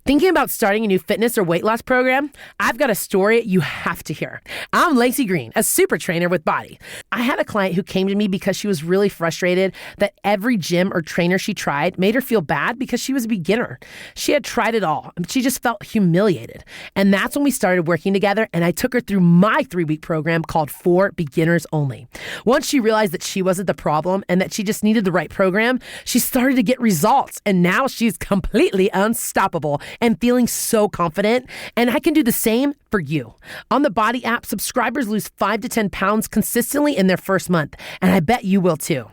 Thinking about starting a new fitness or weight loss program? I've got a story you have to hear. I'm Lacey Green, a super trainer with Body. I had a client who came to me because she was really frustrated that every gym or trainer she tried made her feel bad because she was a beginner. She had tried it all, but she just felt humiliated. And that's when we started working together, and I took her through my 3-week program called For Beginners Only. Once she realized that she wasn't the problem and that she just needed the right program, she started to get results, and now she's completely unstoppable and feeling so confident. And I can do the same for you. On the Body app, subscribers lose 5 to 10 pounds consistently in their first month, and I bet you will too.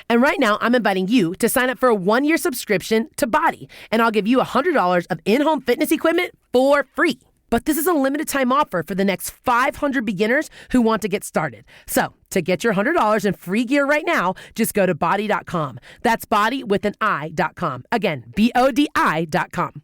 And right now, I'm inviting you to sign up for a 1-year subscription to Body, and I'll give you $100 of in-home fitness equipment for free. But this is a limited time offer for the next 500 beginners who want to get started. So to get your $100 in free gear right now, just go to body.com. That's body with an I.com. Again, BODI.com.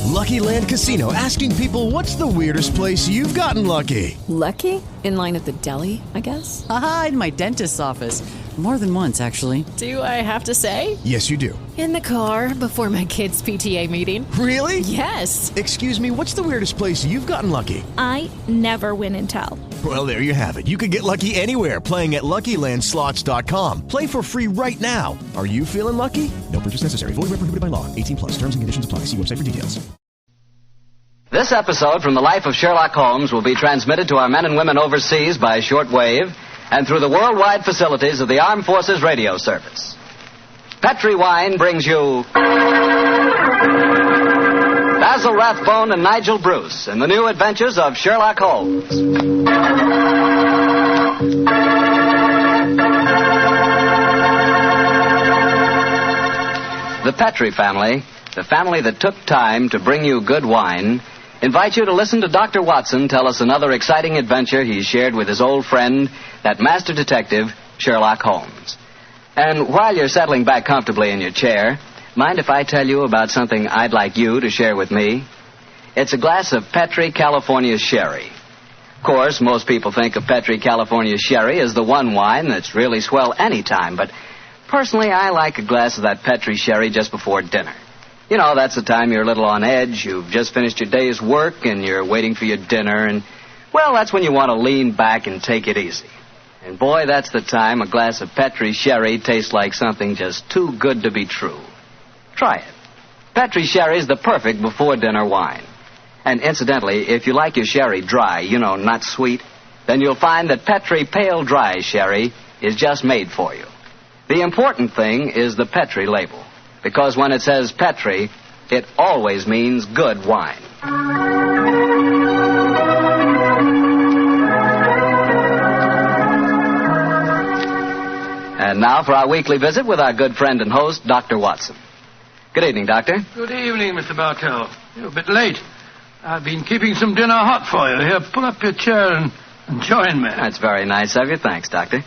Lucky Land Casino, asking people, what's the weirdest place you've gotten lucky? Lucky? In line at the deli, I guess? Aha, in my dentist's office. More than once, actually. Do I have to say? Yes, you do. In the car before my kids' PTA meeting. Really? Yes. Excuse me, what's the weirdest place you've gotten lucky? I never win and tell. Well, there you have it. You can get lucky anywhere, playing at LuckyLandSlots.com. Play for free right now. Are you feeling lucky? No purchase necessary. Void where prohibited by law. 18+. Terms and conditions apply. See website for details. This episode from the life of Sherlock Holmes will be transmitted to our men and women overseas by shortwave and through the worldwide facilities of the Armed Forces Radio Service. Petri Wine brings you Basil Rathbone and Nigel Bruce in the new Adventures of Sherlock Holmes. The Petri family, the family that took time to bring you good wine, invite you to listen to Dr. Watson tell us another exciting adventure he shared with his old friend, that master detective, Sherlock Holmes. And while you're settling back comfortably in your chair, mind if I tell you about something I'd like you to share with me? It's a glass of Petri California Sherry. Of course, most people think of Petri California Sherry as the one wine that's really swell any time, but personally, I like a glass of that Petri Sherry just before dinner. You know, that's the time you're a little on edge. You've just finished your day's work, and you're waiting for your dinner, and, well, that's when you want to lean back and take it easy. And, boy, that's the time a glass of Petri Sherry tastes like something just too good to be true. Try it. Petri Sherry's the perfect before-dinner wine. And, incidentally, if you like your sherry dry, you know, not sweet, then you'll find that Petri Pale Dry Sherry is just made for you. The important thing is the Petri label. Because when it says Petri, it always means good wine. And now for our weekly visit with our good friend and host, Dr. Watson. Good evening, Doctor. Good evening, Mr. Bartell. You're a bit late. I've been keeping some dinner hot for you. Here, pull up your chair and join me. That's very nice of you. Thanks, Doctor.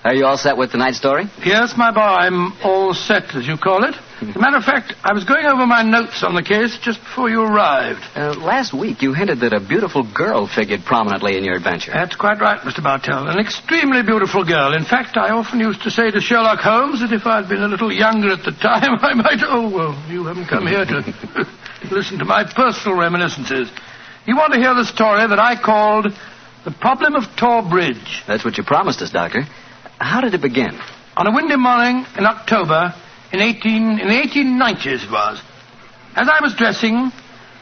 Are you all set with tonight's story? Yes, my boy, I'm all set, as you call it. As a matter of fact, I was going over my notes on the case just before you arrived. Last week, you hinted that a beautiful girl figured prominently in your adventure. That's quite right, Mr. Bartell. An extremely beautiful girl. In fact, I often used to say to Sherlock Holmes that if I'd been a little younger at the time, I might... Oh, well, you haven't come here to listen to my personal reminiscences. You want to hear the story that I called The Problem of Tor Bridge. That's what you promised us, Doctor. How did it begin? On a windy morning in October, in the 1890s it was. As I was dressing,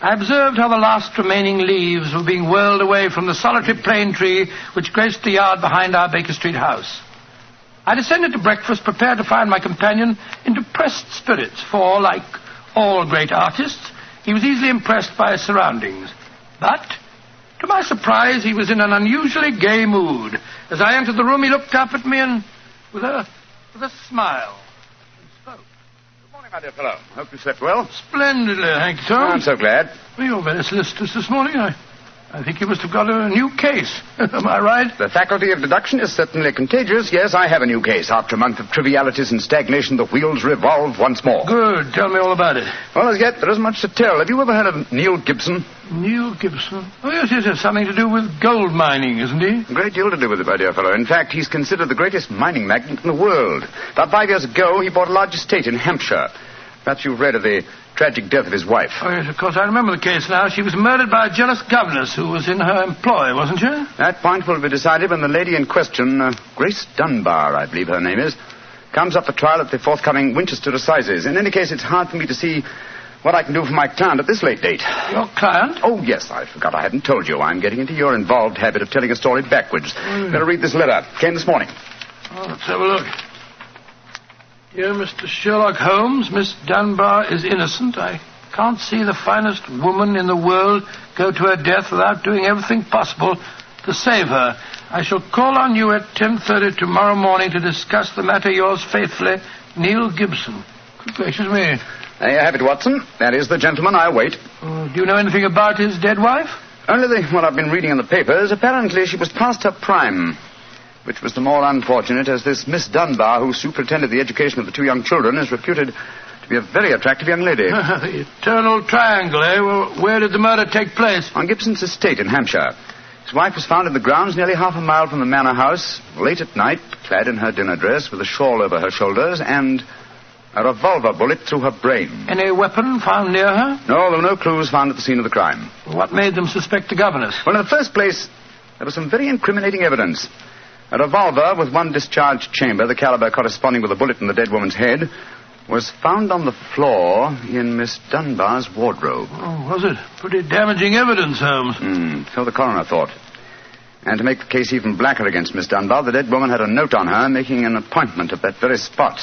I observed how the last remaining leaves were being whirled away from the solitary plane tree which graced the yard behind our Baker Street house. I descended to breakfast, prepared to find my companion in depressed spirits, for, like all great artists, he was easily impressed by his surroundings. But, to my surprise, he was in an unusually gay mood. As I entered the room, he looked up at me and, with a smile, spoke. Good morning, my dear fellow. Hope you slept well. Splendidly, thank you, sir. I'm so glad. Well, you're very solicitous this morning. I think you must have got a new case. Am I right? The faculty of deduction is certainly contagious. Yes, I have a new case. After a month of trivialities and stagnation, the wheels revolve once more. Good. Tell me all about it. Well, as yet, there isn't much to tell. Have you ever heard of Neil Gibson? Neil Gibson? Oh, yes, yes, something to do with gold mining, isn't he? A great deal to do with it, my dear fellow. In fact, he's considered the greatest mining magnate in the world. About 5 years ago, he bought a large estate in Hampshire. Perhaps you've read of the tragic death of his wife. Oh, yes, of course, I remember the case now. She was murdered by a jealous governess who was in her employ, wasn't she? That point will be decided when the lady in question, Grace Dunbar, I believe her name is, comes up for trial at the forthcoming Winchester Assizes. In any case, it's hard for me to see what I can do for my client at this late date. Your client? Oh, yes, I forgot I hadn't told you. I'm getting into your involved habit of telling a story backwards. Better read this letter. Came this morning. Oh, let's have a look. Dear Mr. Sherlock Holmes, Miss Dunbar is innocent. I can't see the finest woman in the world go to her death without doing everything possible to save her. I shall call on you at 10:30 tomorrow morning to discuss the matter. Yours faithfully, Neil Gibson. Good gracious me. There you have it, Watson. That is the gentleman I await. Do you know anything about his dead wife? Only what I've been reading in the papers. Apparently she was past her prime, which was the more unfortunate as this Miss Dunbar, who superintended the education of the two young children, is reputed to be a very attractive young lady. The eternal triangle, eh? Well, where did the murder take place? On Gibson's estate in Hampshire. His wife was found in the grounds nearly half a mile from the manor house, late at night, clad in her dinner dress with a shawl over her shoulders and a revolver bullet through her brain. Any weapon found near her? No, there were no clues found at the scene of the crime. What made them suspect the governess? Well, in the first place, there was some very incriminating evidence. A revolver with one discharged chamber, the caliber corresponding with a bullet in the dead woman's head, was found on the floor in Miss Dunbar's wardrobe. Oh, was it? Pretty damaging evidence, Holmes. So the coroner thought. And to make the case even blacker against Miss Dunbar, the dead woman had a note on her making an appointment at that very spot.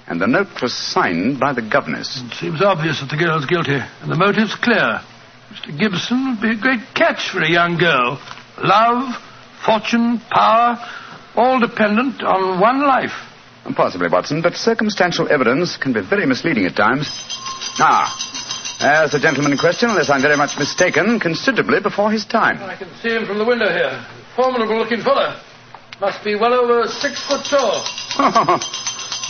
And the note was signed by the governess. It seems obvious that the girl's guilty, and the motive's clear. Mr. Gibson would be a great catch for a young girl. Love, fortune, power, all dependent on one life. Possibly, Watson, but circumstantial evidence can be very misleading at times. There's the gentleman in question, unless I'm very much mistaken, considerably before his time. I can see him from the window here. Formidable-looking fellow. Must be well over 6 foot tall.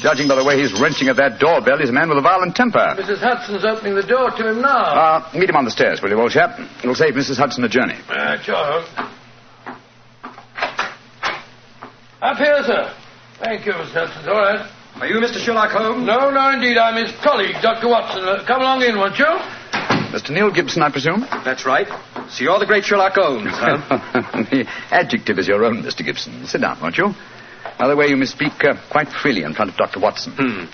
Judging by the way he's wrenching at that doorbell, he's a man with a violent temper. Mrs. Hudson's opening the door to him now. Meet him on the stairs, will you, old chap? It'll save Mrs. Hudson a journey. Sure, Holmes. Up here, sir. Thank you, Mr. Hudson. All right. Are you Mr. Sherlock Holmes? No, indeed. I'm his colleague, Dr. Watson. Come along in, won't you? Mr. Neil Gibson, I presume? That's right. So you're the great Sherlock Holmes, huh? The adjective is your own, Mr. Gibson. Sit down, won't you? Another way you may speak quite freely in front of Dr. Watson.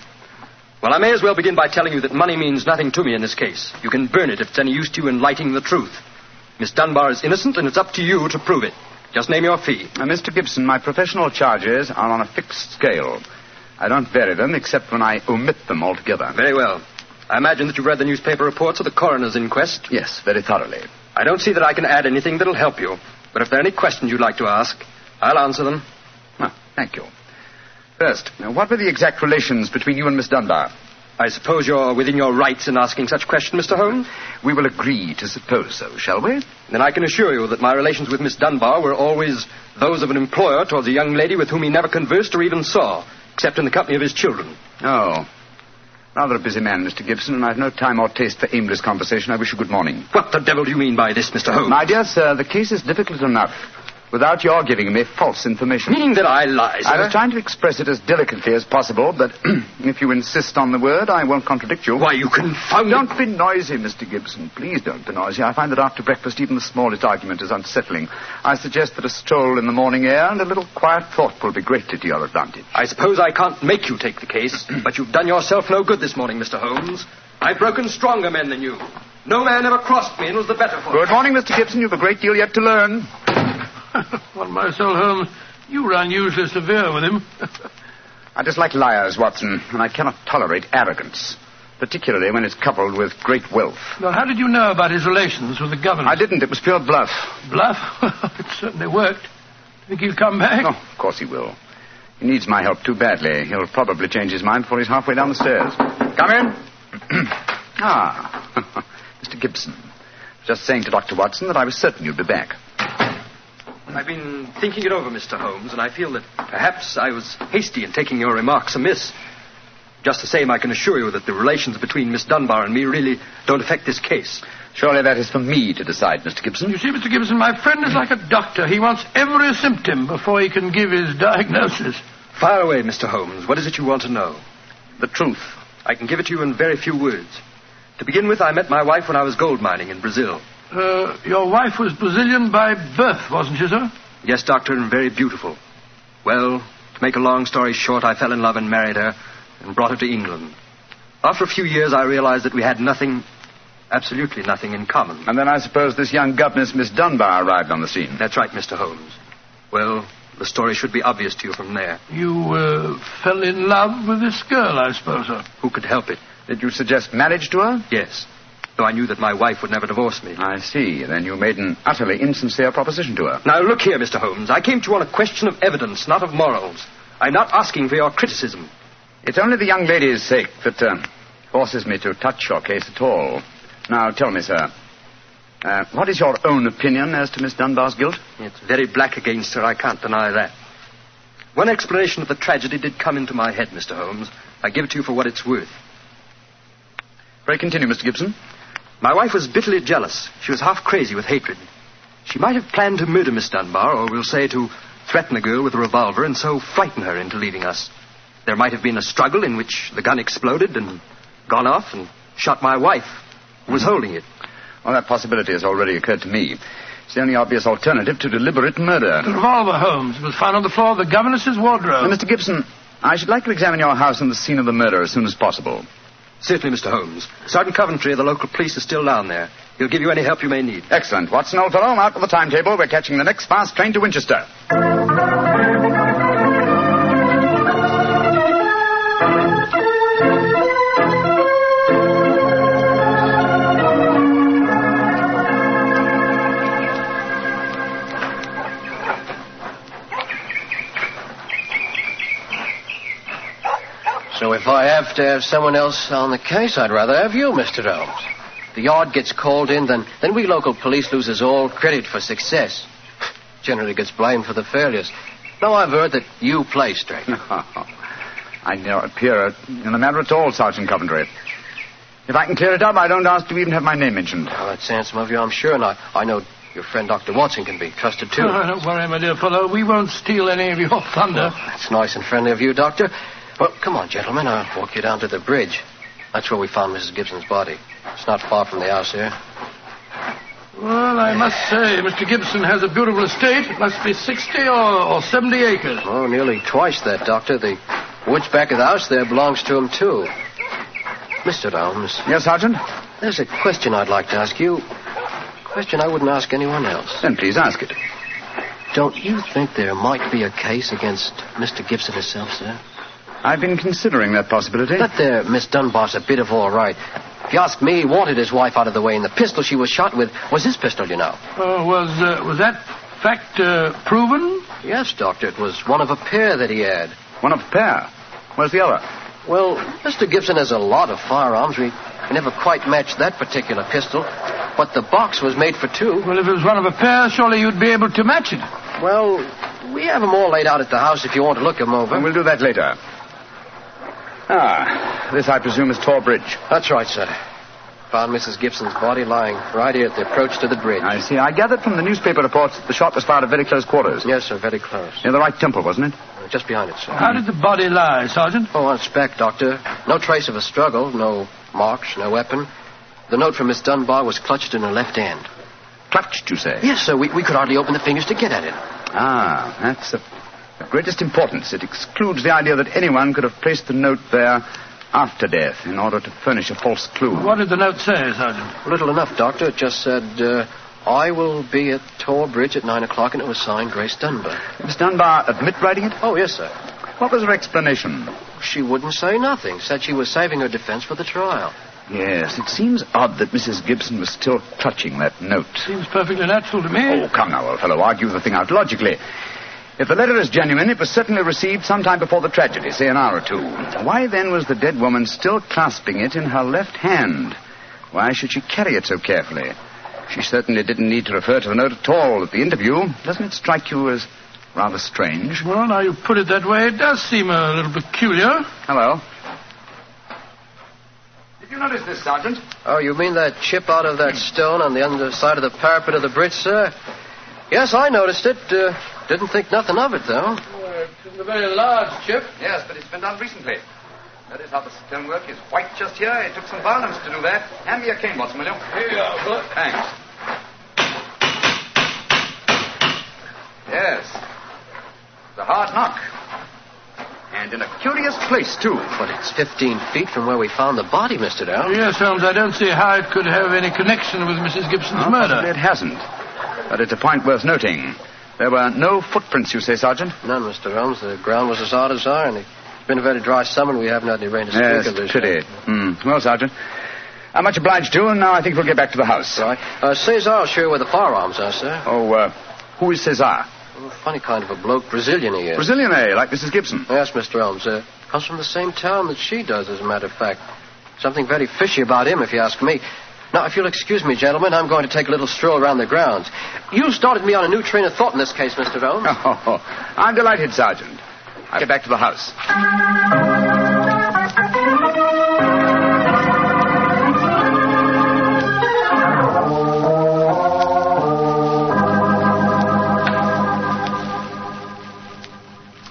Well, I may as well begin by telling you that money means nothing to me in this case. You can burn it if it's any use to you in lighting the truth. Miss Dunbar is innocent, and it's up to you to prove it. Just name your fee. Mr. Gibson, my professional charges are on a fixed scale. I don't vary them except when I omit them altogether. Very well. I imagine that you've read the newspaper reports of the coroner's inquest. Yes, very thoroughly. I don't see that I can add anything that'll help you. But if there are any questions you'd like to ask, I'll answer them. Thank you. First, what were the exact relations between you and Miss Dunbar? I suppose you're within your rights in asking such a question, Mr. Holmes? We will agree to suppose so, shall we? Then I can assure you that my relations with Miss Dunbar were always those of an employer towards a young lady with whom he never conversed or even saw, except in the company of his children. Oh. Rather a busy man, Mr. Gibson, and I've no time or taste for aimless conversation. I wish you good morning. What the devil do you mean by this, Mr. Holmes? My dear sir, the case is difficult enough without your giving me false information. Meaning that I lie, sir? I was trying to express it as delicately as possible, but if you insist on the word, I won't contradict you. Why, you confounded... Don't be noisy, Mr. Gibson. Please don't be noisy. I find that after breakfast, even the smallest argument is unsettling. I suggest that a stroll in the morning air and a little quiet thought will be greatly to your advantage. I suppose I can't make you take the case, but you've done yourself no good this morning, Mr. Holmes. I've broken stronger men than you. No man ever crossed me and was the better for it. Good morning, Mr. Gibson. You've a great deal yet to learn. On my soul, Holmes, you were unusually severe with him. I dislike liars, Watson, and I cannot tolerate arrogance, particularly when it's coupled with great wealth. Well, how did you know about his relations with the governor? I didn't. It was pure bluff. Bluff? It certainly worked. Think he'll come back? Oh, of course he will. He needs my help too badly. He'll probably change his mind before he's halfway down the stairs. Come in. Mr. Gibson. Just saying to Dr. Watson that I was certain you'd be back. I've been thinking it over, Mr. Holmes, and I feel that perhaps I was hasty in taking your remarks amiss. Just the same, I can assure you that the relations between Miss Dunbar and me really don't affect this case. Surely that is for me to decide, Mr. Gibson. You see, Mr. Gibson, my friend is like a doctor. He wants every symptom before he can give his diagnosis. Fire away, Mr. Holmes. What is it you want to know? The truth. I can give it to you in very few words. To begin with, I met my wife when I was gold mining in Brazil. Your wife was Brazilian by birth, wasn't she, sir? Yes, Doctor, and very beautiful. Well, to make a long story short, I fell in love and married her and brought her to England. After a few years, I realized that we had nothing, absolutely nothing in common. And then I suppose this young governess, Miss Dunbar, arrived on the scene. That's right, Mr. Holmes. Well, the story should be obvious to you from there. You fell in love with this girl, I suppose, sir? Who could help it? Did you suggest marriage to her? Yes, though I knew that my wife would never divorce me. I see. Then you made an utterly insincere proposition to her. Now, look here, Mr. Holmes. I came to you on a question of evidence, not of morals. I'm not asking for your criticism. It's only the young lady's sake that forces me to touch your case at all. Now, tell me, sir, what is your own opinion as to Miss Dunbar's guilt? It's very black against her, I can't deny that. One explanation of the tragedy did come into my head, Mr. Holmes. I give it to you for what it's worth. Pray continue, Mr. Gibson. My wife was bitterly jealous. She was half crazy with hatred. She might have planned to murder Miss Dunbar, or we'll say to threaten a girl with a revolver and so frighten her into leaving us. There might have been a struggle in which the gun exploded and gone off and shot my wife, who was holding it. Well, that possibility has already occurred to me. It's the only obvious alternative to deliberate murder. The revolver, Holmes, was found on the floor of the governess's wardrobe. Now, Mr. Gibson, I should like to examine your house and the scene of the murder as soon as possible. Certainly, Mr. Holmes. Sergeant Coventry of the local police is still down there. He'll give you any help you may need. Excellent. Watson, old fellow, out with the timetable. We're catching the next fast train to Winchester. So if I have to have someone else on the case, I'd rather have you, Mr. Holmes. The yard gets called in, then we local police loses all credit for success. Generally gets blamed for the failures. Now I've heard that you play straight. I don't appear in the matter at all, Sergeant Coventry. If I can clear it up, I don't ask to even have my name mentioned. Well, that's handsome of you, I'm sure, and I know your friend Dr. Watson can be trusted, too. Oh, don't worry, my dear fellow. We won't steal any of your thunder. Well, that's nice and friendly of you, Doctor. Well, come on, gentlemen. I'll walk you down to the bridge. That's where we found Mrs. Gibson's body. It's not far from the house here. Well, I must say, Mr. Gibson has a beautiful estate. It must be 60 or 70 acres. Oh, nearly twice that, Doctor. The woods back of the house there belongs to him, too. Mr. Holmes. Yes, Sergeant? There's a question I'd like to ask you. A question I wouldn't ask anyone else. Then please ask it. Don't you think there might be a case against Mr. Gibson himself, sir? I've been considering that possibility. That there Miss Dunbar's a bit of all right. If you ask me, he wanted his wife out of the way, and the pistol she was shot with was his pistol, you know. Was that fact proven? Yes, Doctor. It was one of a pair that he had. One of a pair? Where's the other? Well, Mr. Gibson has a lot of firearms. We never quite matched that particular pistol, but the box was made for two. Well, if it was one of a pair, surely you'd be able to match it. Well, we have them all laid out at the house if you want to look them over. And we'll do that later. This, I presume, is Tor Bridge. That's right, sir. Found Mrs. Gibson's body lying right here at the approach to the bridge. I see. I gathered from the newspaper reports that the shot was fired at very close quarters. Yes, sir, very close. Near the right temple, wasn't it? Just behind it, sir. How did the body lie, Sergeant? Oh, on its back, Doctor. No trace of a struggle, no marks, no weapon. The note from Miss Dunbar was clutched in her left hand. Clutched, you say? Yes, sir. We could hardly open the fingers to get at it. That's of greatest importance. It excludes the idea that anyone could have placed the note there after death in order to furnish a false clue. What did the note say, Sergeant? Little enough, Doctor. It just said, I will be at Tor Bridge at 9 o'clock, and it was signed Grace Dunbar. Miss Dunbar admit writing it? Oh, yes, sir. What was her explanation? She wouldn't say nothing. Said she was saving her defense for the trial. Yes, it seems odd that Mrs. Gibson was still clutching that note. Seems perfectly natural to me. Oh, come now, old fellow. Argue the thing out logically. If the letter is genuine, it was certainly received sometime before the tragedy, say an hour or two. Why, then, was the dead woman still clasping it in her left hand? Why should she carry it so carefully? She certainly didn't need to refer to the note at all at the interview. Doesn't it strike you as rather strange? Well, now you put it that way, it does seem a little peculiar. Hello. Did you notice this, Sergeant? Oh, you mean that chip out of that stone on the underside of the parapet of the bridge, sir? Yes, I noticed it. Didn't think nothing of it, though. It's a very large chip. Yes, but it's been done recently. Notice how the stonework is white just here. It took some violence to do that. Hand me your cane, Watson, will you? Here you are, sir. Thanks. Yes. It's a hard knock. And in a curious place, too. But it's 15 feet from where we found the body, Mr. Downs. Yes, Holmes, I don't see how it could have any connection with Mrs. Gibson's murder. Possibly it hasn't. But it's a point worth noting. There were no footprints, you say, Sergeant? None, Mr. Holmes. The ground was as hard as iron. It's been a very dry summer, and we haven't had any rain to speak of this pity. year. Well, Sergeant, I'm much obliged to you, and now I think we'll get back to the house. Right. Cesar will show you where the firearms are, sir. Oh, who is Cesar? Oh, funny kind of a bloke. Brazilian he is. Brazilian, eh? Like Mrs. Gibson? Yes, Mr. Holmes. Comes from the same town that she does, as a matter of fact. Something very fishy about him, if you ask me. Now, if you'll excuse me, gentlemen, I'm going to take a little stroll around the grounds. You started me on a new train of thought in this case, Mr. Holmes. Oh, I'm delighted, Sergeant. I'll get back to the house.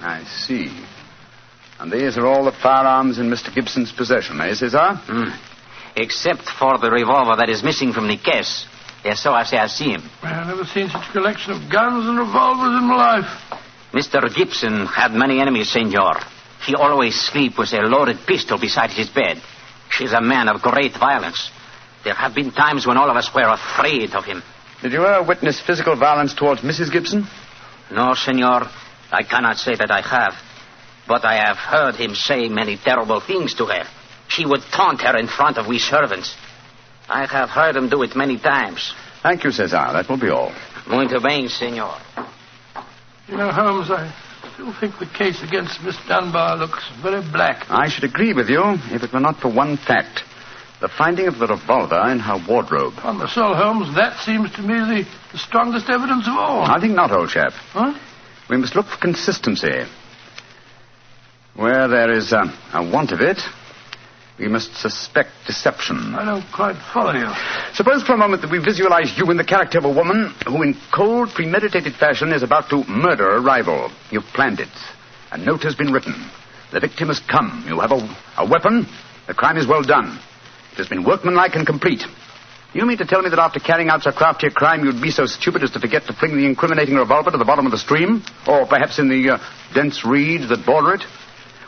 I see. And these are all the firearms in Mr. Gibson's possession, eh, Cesar? Except for the revolver that is missing from the case. Yes, so I say I've seen him. I've never seen such a collection of guns and revolvers in my life. Mr. Gibson had many enemies, senor. He always sleep with a loaded pistol beside his bed. He's a man of great violence. There have been times when all of us were afraid of him. Did you ever witness physical violence towards Mrs. Gibson? No, senor. I cannot say that I have. But I have heard him say many terrible things to her. He would taunt her in front of we servants. I have heard him do it many times. Thank you, Cesar. That will be all. Muito bem, senor. You know, Holmes, I still think the case against Miss Dunbar looks very black. I should agree with you if it were not for one fact. The finding of the revolver in her wardrobe. On the soul, Holmes, that seems to me the strongest evidence of all. I think not, old chap. Huh? We must look for consistency. Where there is a want of it, we must suspect deception. I don't quite follow you. Suppose for a moment that we visualize you in the character of a woman who in cold, premeditated fashion is about to murder a rival. You've planned it. A note has been written. The victim has come. You have a weapon. The crime is well done. It has been workmanlike and complete. You mean to tell me that after carrying out so crafty a crime, you'd be so stupid as to forget to fling the incriminating revolver to the bottom of the stream? Or perhaps in the dense reeds that border it?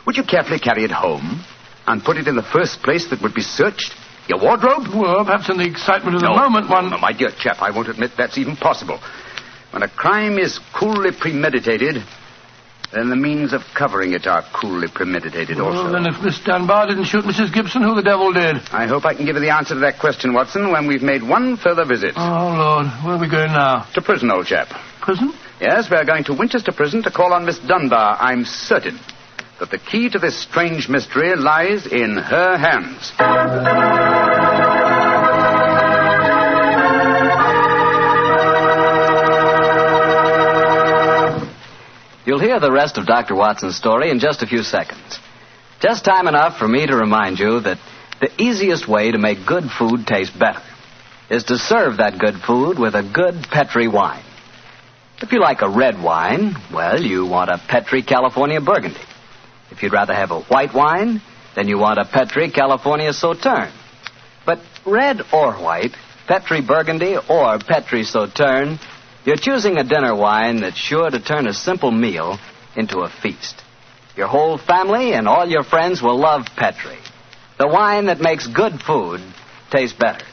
Would you carefully carry it home and put it in the first place that would be searched? Your wardrobe? Well, perhaps in the excitement of the moment one... No, my dear chap, I won't admit that's even possible. When a crime is coolly premeditated, then the means of covering it are coolly premeditated also. Well, then if Miss Dunbar didn't shoot Mrs. Gibson, who the devil did? I hope I can give you the answer to that question, Watson, when we've made one further visit. Oh, Lord. Where are we going now? To prison, old chap. Prison? Yes, we're going to Winchester Prison to call on Miss Dunbar. I'm certain that the key to this strange mystery lies in her hands. You'll hear the rest of Dr. Watson's story in just a few seconds. Just time enough for me to remind you that the easiest way to make good food taste better is to serve that good food with a good Petri wine. If you like a red wine, well, you want a Petri California Burgundy. If you'd rather have a white wine, then you want a Petri California Sauterne. But red or white, Petri Burgundy or Petri Sauterne, you're choosing a dinner wine that's sure to turn a simple meal into a feast. Your whole family and all your friends will love Petri, the wine that makes good food taste better.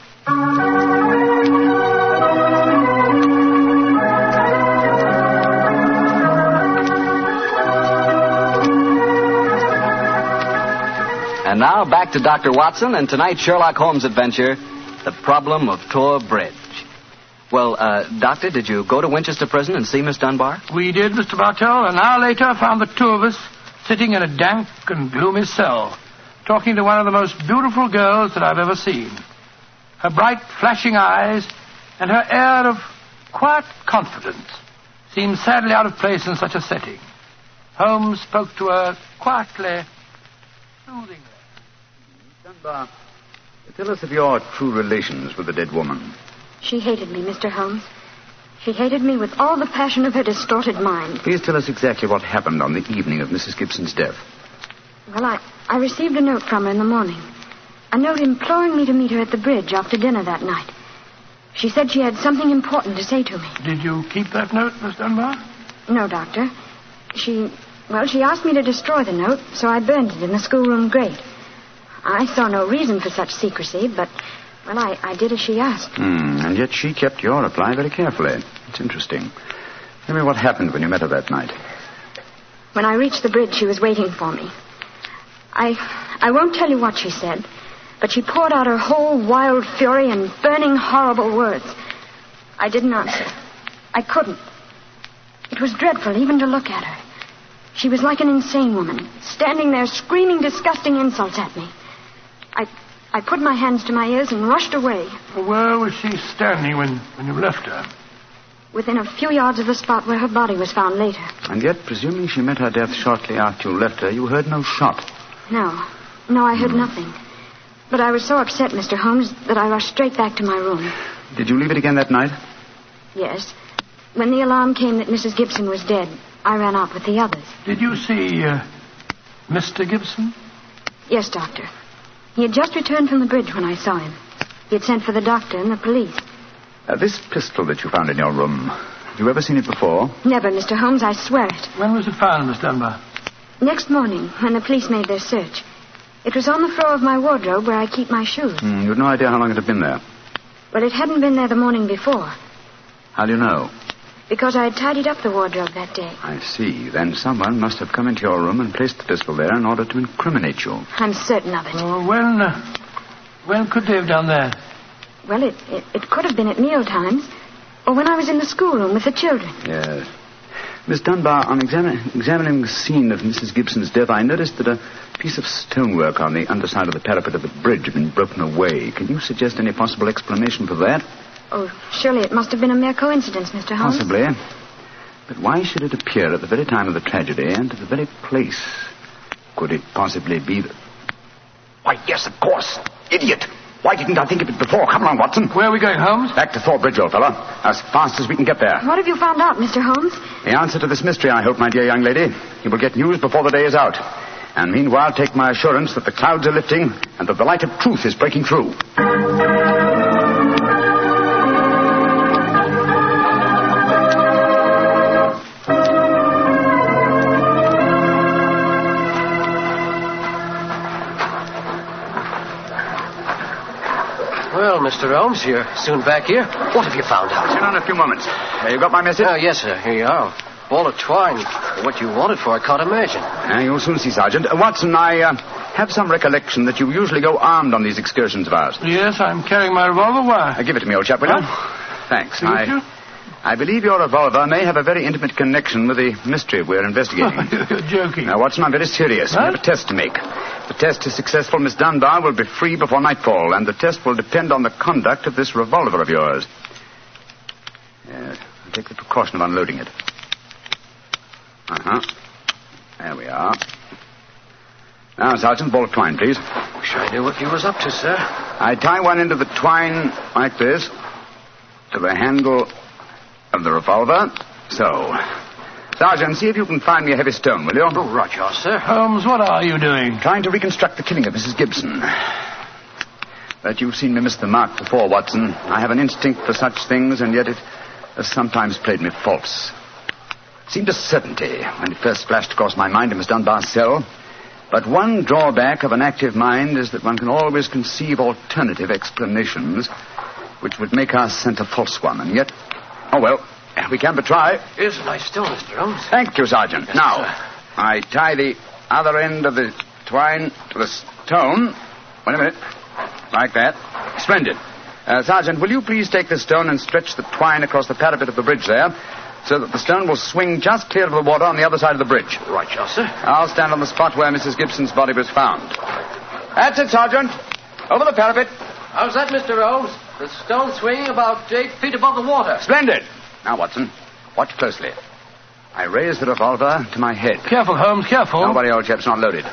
And now, back to Dr. Watson and tonight's Sherlock Holmes adventure, The Problem of Thor Bridge. Well, Doctor, did you go to Winchester Prison and see Miss Dunbar? We did, Mr. Bartell. An hour later, found the two of us sitting in a dank and gloomy cell, talking to one of the most beautiful girls that I've ever seen. Her bright, flashing eyes and her air of quiet confidence seemed sadly out of place in such a setting. Holmes spoke to her quietly, soothingly. Dunbar, tell us of your true relations with the dead woman. She hated me, Mr. Holmes. She hated me with all the passion of her distorted mind. Please tell us exactly what happened on the evening of Mrs. Gibson's death. Well, I received a note from her in the morning. A note imploring me to meet her at the bridge after dinner that night. She said she had something important to say to me. Did you keep that note, Miss Dunbar? No, Doctor. She asked me to destroy the note, so I burned it in the schoolroom grate. I saw no reason for such secrecy, but, I did as she asked. And yet she kept your reply very carefully. It's interesting. Tell me what happened when you met her that night. When I reached the bridge, she was waiting for me. I won't tell you what she said, but she poured out her whole wild fury in burning, horrible words. I didn't answer. I couldn't. It was dreadful even to look at her. She was like an insane woman, standing there screaming disgusting insults at me. I put my hands to my ears and rushed away. Where was she standing when you left her? Within a few yards of the spot where her body was found later. And yet, presuming she met her death shortly after you left her, you heard no shot. No, I heard nothing. But I was so upset, Mr. Holmes, that I rushed straight back to my room. Did you leave it again that night? Yes. When the alarm came that Mrs. Gibson was dead, I ran out with the others. Did you see Mr. Gibson? Yes, Doctor. He had just returned from the bridge when I saw him. He had sent for the doctor and the police. This pistol that you found in your room, have you ever seen it before? Never, Mr. Holmes, I swear it. When was it found, Miss Dunbar? Next morning, when the police made their search. It was on the floor of my wardrobe where I keep my shoes. You had no idea how long it had been there? Well, it hadn't been there the morning before. How do you know? Because I had tidied up the wardrobe that day. I see. Then someone must have come into your room and placed the pistol there in order to incriminate you. I'm certain of it. When could they have done that? Well, it could have been at meal times, or when I was in the schoolroom with the children. Yes. Miss Dunbar, on examining the scene of Mrs. Gibson's death, I noticed that a piece of stonework on the underside of the parapet of the bridge had been broken away. Can you suggest any possible explanation for that? Oh, surely it must have been a mere coincidence, Mr. Holmes. Possibly. But why should it appear at the very time of the tragedy and at the very place? Could it possibly be that... Why, yes, of course. Idiot. Why didn't I think of it before? Come along, Watson. Where are we going, Holmes? Back to Thor Bridge, old fellow. As fast as we can get there. What have you found out, Mr. Holmes? The answer to this mystery, I hope, my dear young lady. You will get news before the day is out. And meanwhile, take my assurance that the clouds are lifting and that the light of truth is breaking through. Well, Mr. Holmes, you're soon back here. What have you found out? In a few moments. You got my message? Yes, sir. Here you are. Ball of twine. What you wanted for, I can't imagine. You'll soon see, Sergeant. Watson, I have some recollection that you usually go armed on these excursions of ours. Yes, I'm carrying my revolver. Why? Give it to me, old chap, will you? Thanks. I believe your revolver may have a very intimate connection with the mystery we're investigating. You're joking. Now, Watson, I'm very serious. We have a test to make. If the test is successful, Miss Dunbar will be free before nightfall, and the test will depend on the conduct of this revolver of yours. Yes, I'll take the precaution of unloading it. There we are. Now, Sergeant, ball of twine, please. Wish I knew what you was up to, sir. I tie one end of the twine like this to the handle of the revolver. So. Sergeant, see if you can find me a heavy stone, will you? Oh, roger, sir. Holmes, what are you doing? Trying to reconstruct the killing of Mrs. Gibson. But you've seen me miss the mark before, Watson. I have an instinct for such things, and yet it has sometimes played me false. It seemed a certainty when it first flashed across my mind in Miss Dunbar's cell. But one drawback of an active mind is that one can always conceive alternative explanations which would make our scent a false one. And yet, oh well, we can but try. Here's a nice stone, Mr. Holmes. Thank you, Sergeant. Yes, now, sir. I tie the other end of the twine to the stone. Wait a minute. Like that. Splendid. Sergeant, will you please take this stone and stretch the twine across the parapet of the bridge there, so that the stone will swing just clear of the water on the other side of the bridge. Right, sir. I'll stand on the spot where Mrs. Gibson's body was found. That's it, Sergeant. Over the parapet. How's that, Mr. Holmes? The stone swinging about 8 feet above the water. Splendid. Now, Watson, watch closely. I raise the revolver to my head. Careful, Holmes, careful. Don't worry, old chap, it's not loaded.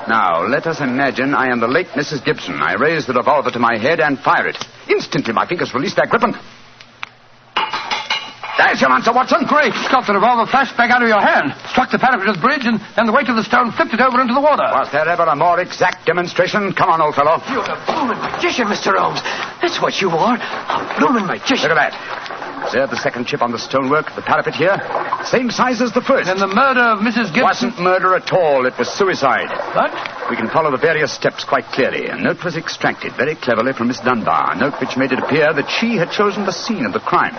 Now, let us imagine I am the late Mrs. Gibson. I raise the revolver to my head and fire it. Instantly, my fingers release their grip and... There's your answer, Watson. Great Scott, the revolver flashed back out of your hand, struck the parapet of the bridge, and then the weight of the stone flipped it over into the water. Was there ever a more exact demonstration? Come on, old fellow. You're a blooming magician, Mr. Holmes. That's what you are. A blooming magician. Look at that. There, the second chip on the stonework, the parapet here. Same size as the first. And the murder of Mrs. Gibson... Wasn't murder at all. It was suicide. What? We can follow the various steps quite clearly. A note was extracted very cleverly from Miss Dunbar, a note which made it appear that she had chosen the scene of the crime.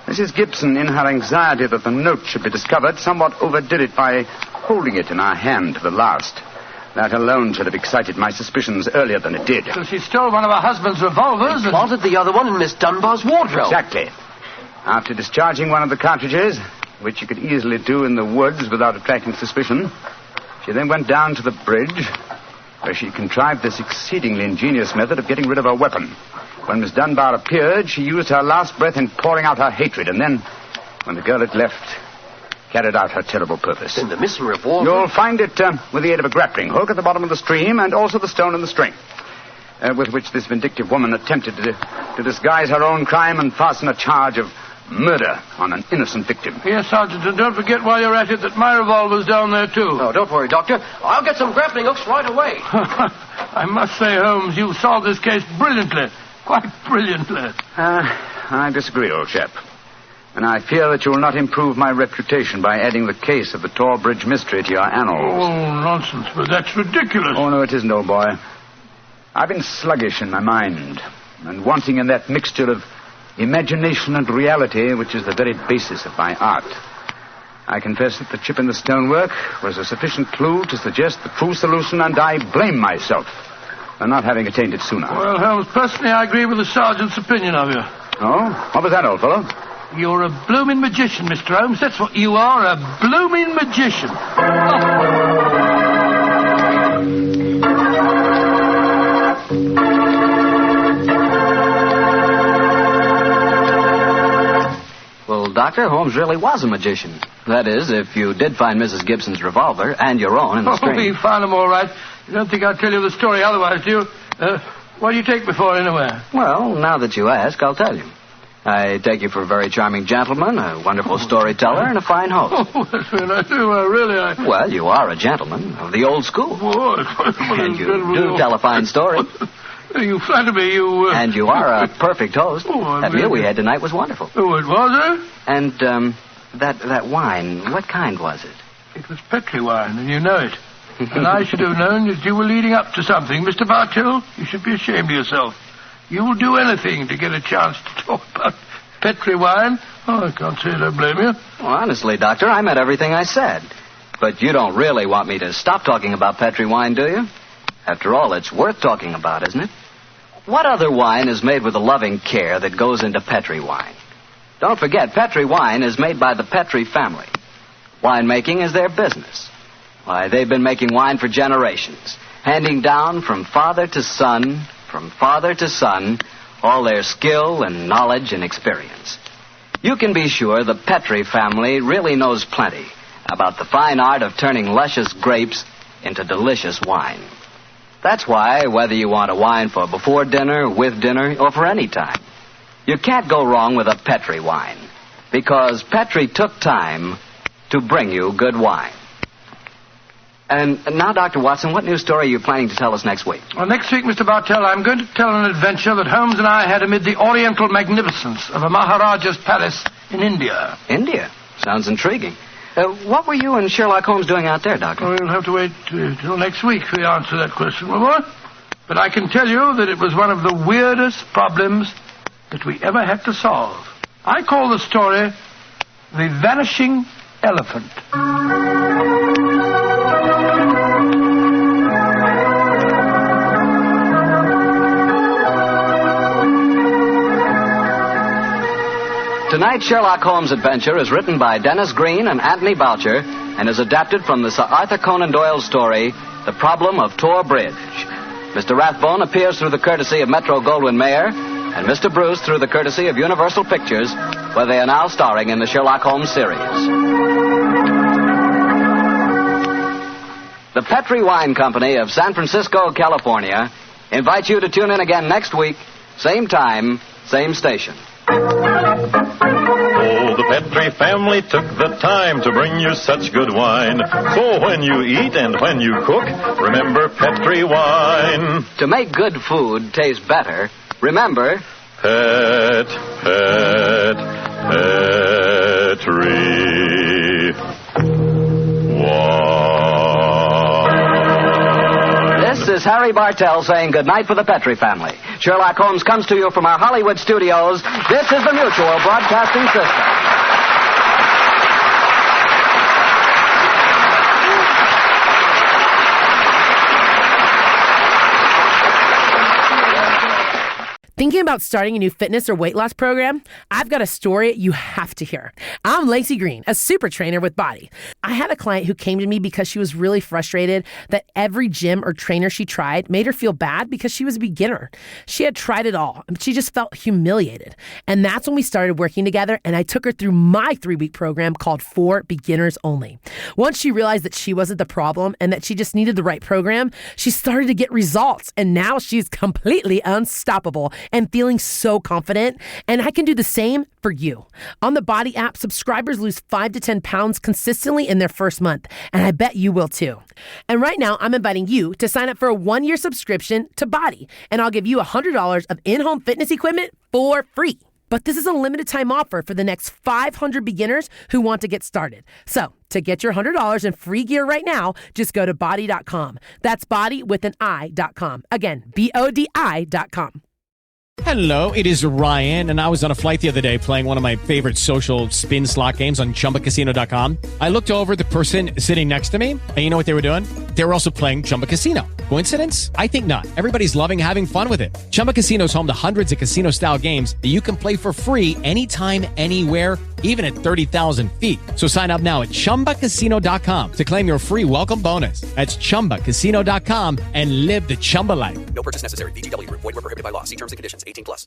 Mrs. Gibson, in her anxiety that the note should be discovered, somewhat overdid it by holding it in her hand to the last. That alone should have excited my suspicions earlier than it did. So she stole one of her husband's revolvers and... planted the other one in Miss Dunbar's wardrobe. Exactly. After discharging one of the cartridges, which you could easily do in the woods without attracting suspicion, she then went down to the bridge, where she contrived this exceedingly ingenious method of getting rid of her weapon. When Miss Dunbar appeared, she used her last breath in pouring out her hatred, and then, when the girl had left, carried out her terrible purpose. In the missing revolver? You'll find it with the aid of a grappling hook at the bottom of the stream, and also the stone and the string, with which this vindictive woman attempted to disguise her own crime and fasten a charge of murder on an innocent victim. Yes, Sergeant, and don't forget while you're at it that my revolver's down there, too. No, don't worry, Doctor. I'll get some grappling hooks right away. I must say, Holmes, you've solved this case brilliantly. Quite brilliantly. I disagree, old chap. And I fear that you will not improve my reputation by adding the case of the Tor Bridge mystery to your annals. Oh, nonsense, but that's ridiculous. Oh, no, it isn't, old boy. I've been sluggish in my mind, and wanting in that mixture of imagination and reality, which is the very basis of my art. I confess that the chip in the stonework was a sufficient clue to suggest the true solution, and I blame myself for not having attained it sooner. Well, Holmes, personally, I agree with the sergeant's opinion of you. Oh? What was that, old fellow? You're a blooming magician, Mr. Holmes. That's what you are, a blooming magician. Well, Doctor, Holmes really was a magician. That is, if you did find Mrs. Gibson's revolver and your own in the stream. Oh, we found them all right. You don't think I'll tell you the story otherwise, do you? What do you take me for, anyway? Well, now that you ask, I'll tell you. I take you for a very charming gentleman, a wonderful storyteller, and a fine host. Oh, that's very nice. Really, Well, you are a gentleman of the old school. And you do tell a fine story. You flatter me, you... And you are a perfect host. That meal we had tonight was wonderful. Oh, it was, eh? And, that wine, what kind was it? It was Petri wine, and you know it. And I should have known that you were leading up to something. Mr. Bartell, you should be ashamed of yourself. You will do anything to get a chance to talk about Petri wine. Oh, I can't say I don't blame you. Well, honestly, Doctor, I meant everything I said. But you don't really want me to stop talking about Petri wine, do you? After all, it's worth talking about, isn't it? What other wine is made with the loving care that goes into Petri wine? Don't forget, Petri wine is made by the Petri family. Winemaking is their business. Why, they've been making wine for generations, handing down from father to son, all their skill and knowledge and experience. You can be sure the Petri family really knows plenty about the fine art of turning luscious grapes into delicious wine. That's why, whether you want a wine for before dinner, with dinner, or for any time, you can't go wrong with a Petri wine, because Petri took time to bring you good wine. And now, Dr. Watson, what new story are you planning to tell us next week? Well, next week, Mr. Bartell, I'm going to tell an adventure that Holmes and I had amid the oriental magnificence of a Maharaja's palace in India. India? Sounds intriguing. What were you and Sherlock Holmes doing out there, Doctor? Well, we'll have to wait till next week for the answer to that question, my boy. But I can tell you that it was one of the weirdest problems that we ever had to solve. I call the story The Vanishing Elephant. Tonight's Sherlock Holmes adventure is written by Dennis Green and Anthony Boucher and is adapted from the Sir Arthur Conan Doyle story, The Problem of Tor Bridge. Mr. Rathbone appears through the courtesy of Metro-Goldwyn-Mayer, and Mr. Bruce through the courtesy of Universal Pictures, where they are now starring in the Sherlock Holmes series. The Petri Wine Company of San Francisco, California, invites you to tune in again next week, same time, same station. Oh, the Petri family took the time to bring you such good wine. So when you eat and when you cook, remember Petri wine. To make good food taste better, remember... Petri wine. This is Harry Bartell saying goodnight for the Petri family. Sherlock Holmes comes to you from our Hollywood studios. This is the Mutual Broadcasting System. Thinking about starting a new fitness or weight loss program? I've got a story you have to hear. I'm Lacey Green, a super trainer with Body. I had a client who came to me because she was really frustrated that every gym or trainer she tried made her feel bad because she was a beginner. She had tried it all, but she just felt humiliated. And that's when we started working together, and I took her through my 3-week program called For Beginners Only. Once she realized that she wasn't the problem and that she just needed the right program, she started to get results, and now she's completely unstoppable and feeling so confident. And I can do the same for you. On the Body app, subscribers lose 5 to 10 pounds consistently in their first month, and I bet you will too. And right now, I'm inviting you to sign up for a 1-year subscription to Body, and I'll give you $100 of in-home fitness equipment for free. But this is a limited time offer for the next 500 beginners who want to get started. So to get your $100 in free gear right now, just go to body.com. That's body with an I.com. Again, BODI.com. Hello, it is Ryan, and I was on a flight the other day playing one of my favorite social spin slot games on ChumbaCasino.com. I looked over at the person sitting next to me, and you know what they were doing? They were also playing Chumba Casino. Coincidence? I think not. Everybody's loving having fun with it. Chumba Casino is home to hundreds of casino-style games that you can play for free anytime, anywhere, even at 30,000 feet. So sign up now at ChumbaCasino.com to claim your free welcome bonus. That's ChumbaCasino.com and live the Chumba life. No purchase necessary. VGW. Void where prohibited by law. See terms and conditions. 18+.